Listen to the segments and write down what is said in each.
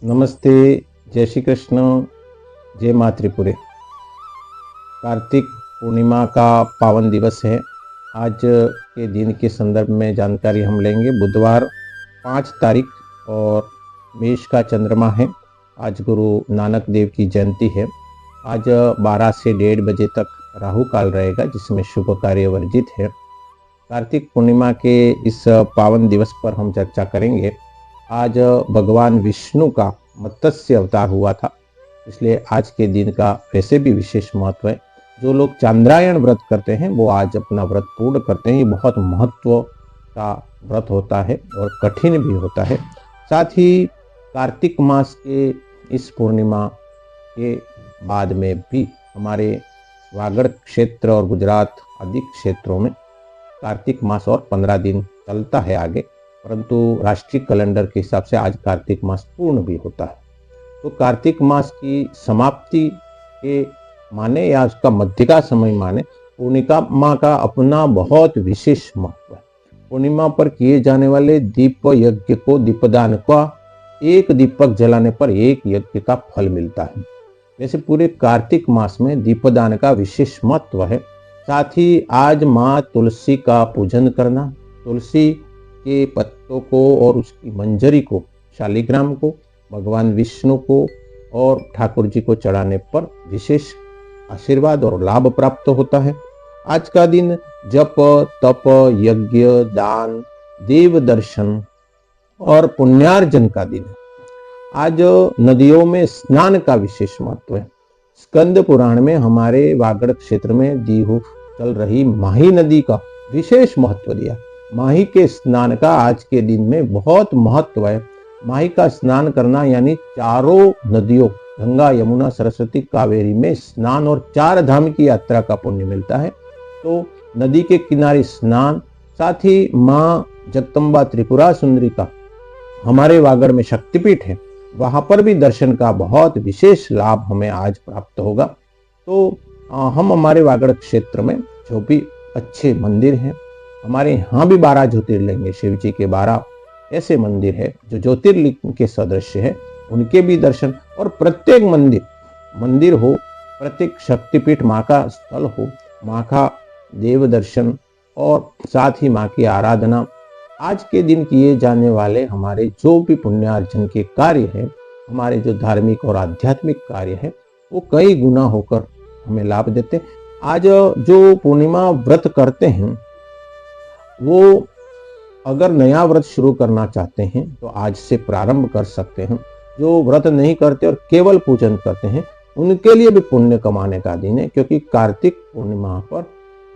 नमस्ते, जय श्री कृष्ण, जय माँ त्रिपुरे। कार्तिक पूर्णिमा का पावन दिवस है। आज के दिन के संदर्भ में जानकारी हम लेंगे। बुधवार 5 तारीख और मेष का चंद्रमा है। आज गुरु नानक देव की जयंती है। आज 12 से 1:30 बजे तक राहु काल रहेगा, जिसमें शुभ कार्य वर्जित है। कार्तिक पूर्णिमा के इस पावन दिवस पर हम चर्चा करेंगे। आज भगवान विष्णु का मत्स्य अवतार हुआ था, इसलिए आज के दिन का वैसे भी विशेष महत्व है। जो लोग चांद्रायण व्रत करते हैं वो आज अपना व्रत पूर्ण करते हैं। ये बहुत महत्व का व्रत होता है और कठिन भी होता है। साथ ही कार्तिक मास के इस पूर्णिमा के बाद में भी हमारे वागड़ क्षेत्र और गुजरात आदि क्षेत्रों में कार्तिक मास और 15 दिन चलता है आगे, परंतु राष्ट्रीय कैलेंडर के हिसाब से आज कार्तिक मास पूर्ण भी होता है। तो कार्तिक मास की समाप्ति के माने या उसका मध्य का समय माने पूर्णिमा का अपना बहुत विशेष महत्व है। पूर्णिमा पर किए जाने वाले दीप यज्ञ को दीपदान का एक दीपक जलाने पर एक यज्ञ का फल मिलता है। वैसे पूरे कार्तिक मास में दीपदान का विशेष महत्व है। साथ ही आज माँ तुलसी का पूजन करना, तुलसी के पत्तों को और उसकी मंजरी को, शालिग्राम को भगवान विष्णु को और ठाकुर जी को चढ़ाने पर विशेष आशीर्वाद और लाभ प्राप्त होता है। आज का दिन जप, तप, यज्ञ, दान, देव दर्शन और पुण्यार्जन का दिन है। आज नदियों में स्नान का विशेष महत्व है। स्कंद पुराण में हमारे वागड़ क्षेत्र में दीहू चल रही माही नदी का विशेष महत्व दिया। माही के स्नान का आज के दिन में बहुत महत्व है। माही का स्नान करना यानी चारों नदियों गंगा, यमुना, सरस्वती, कावेरी में स्नान और 4 धाम की यात्रा का पुण्य मिलता है। तो नदी के किनारे स्नान, साथ ही माँ जगदम्बा त्रिपुरा सुंदरी का हमारे वागड़ में शक्तिपीठ है, वहां पर भी दर्शन का बहुत विशेष लाभ हमें आज प्राप्त होगा। तो हम हमारे वागड़ क्षेत्र में जो भी अच्छे मंदिर हैं, हमारे यहाँ भी 12 ज्योतिर्लिंग है। शिव जी के 12 ऐसे मंदिर है जो ज्योतिर्लिंग के सदृश्य है, उनके भी दर्शन, और प्रत्येक मंदिर हो, प्रत्येक शक्तिपीठ माँ का स्थल हो, माँ का देव दर्शन और साथ ही माँ की आराधना। आज के दिन किए जाने वाले हमारे जो भी पुण्यार्जन के कार्य है, हमारे जो धार्मिक और आध्यात्मिक कार्य है, वो कई गुना होकर हमें लाभ देते हैं। आज जो पूर्णिमा व्रत करते हैं वो अगर नया व्रत शुरू करना चाहते हैं तो आज से प्रारंभ कर सकते हैं। जो व्रत नहीं करते और केवल पूजन करते हैं उनके लिए भी पुण्य कमाने का दिन है, क्योंकि कार्तिक पूर्णिमा पर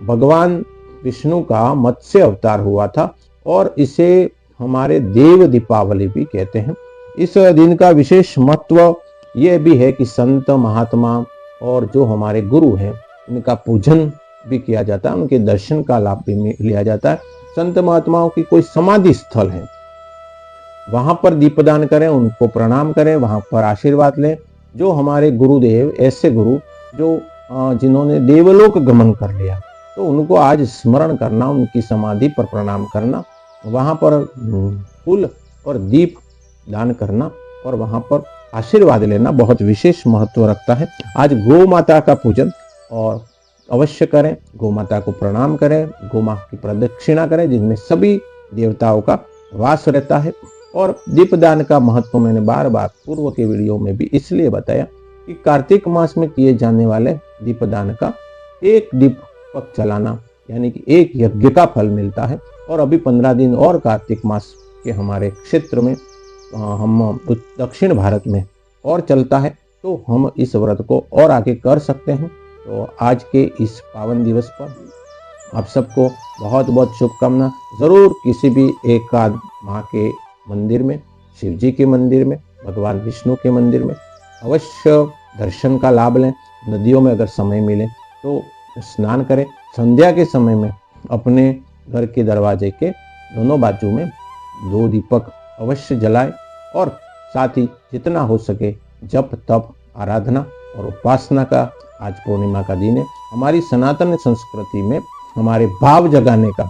भगवान विष्णु का मत्स्य अवतार हुआ था और इसे हमारे देव दीपावली भी कहते हैं। इस दिन का विशेष महत्व यह भी है कि संत महात्मा और जो हमारे गुरु हैं उनका पूजन भी किया जाता है, उनके दर्शन का लाभ भी लिया जाता है। संत महात्माओं की कोई समाधि स्थल है, वहां पर दीपदान करें, उनको प्रणाम करें, वहां पर आशीर्वाद लें। जो हमारे गुरुदेव, ऐसे गुरु जो जिन्होंने देवलोक गमन कर लिया, तो उनको आज स्मरण करना, उनकी समाधि पर प्रणाम करना, वहां पर फूल और दीप दान करना और वहां पर आशीर्वाद लेना बहुत विशेष महत्व रखता है। आज गौ माता का पूजन और अवश्य करें, गौ माता को प्रणाम करें, गौ माँ की प्रदक्षिणा करें, जिनमें सभी देवताओं का वास रहता है। और दीपदान का महत्व मैंने बार बार पूर्व के वीडियो में भी इसलिए बताया कि कार्तिक मास में किए जाने वाले दीपदान का एक दीपक जलाना यानी कि एक यज्ञ का फल मिलता है। और अभी 15 दिन और कार्तिक मास के हमारे क्षेत्र में, हम दक्षिण भारत में और चलता है, तो हम इस व्रत को और आगे कर सकते हैं। तो आज के इस पावन दिवस पर आप सबको बहुत बहुत शुभकामना। जरूर किसी भी एकाध माँ के मंदिर में, शिव जी के मंदिर में, भगवान विष्णु के मंदिर में अवश्य दर्शन का लाभ लें। नदियों में अगर समय मिले तो स्नान करें। संध्या के समय में अपने घर के दरवाजे के दोनों बाजू में 2 दीपक अवश्य जलाएं और साथ ही जितना हो सके जप, तप, आराधना और उपासना का आज पूर्णिमा का दिन है। हमारी सनातन संस्कृति में हमारे भाव जगाने का,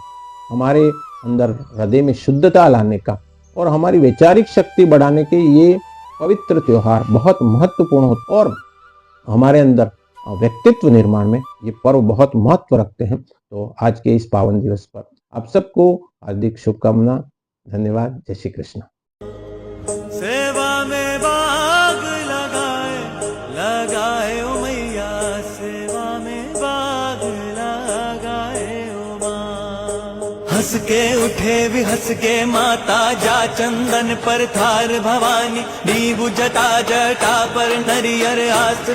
हमारे अंदर हृदय में शुद्धता लाने का और हमारी वैचारिक शक्ति बढ़ाने के ये पवित्र त्योहार बहुत महत्वपूर्ण होता और हमारे अंदर व्यक्तित्व निर्माण में ये पर्व बहुत महत्व रखते हैं। तो आज के इस पावन दिवस पर आप सबको हार्दिक शुभकामना। धन्यवाद। जय श्री कृष्ण। सेवा में बाग लगाए लगाए ओ मैया, सेवा में बाग लगाए ओ माँ। हंस के उठे भी हंस के माता, जा चंदन पर थार भवानी, नीबू जटा जटा पर नरियर आस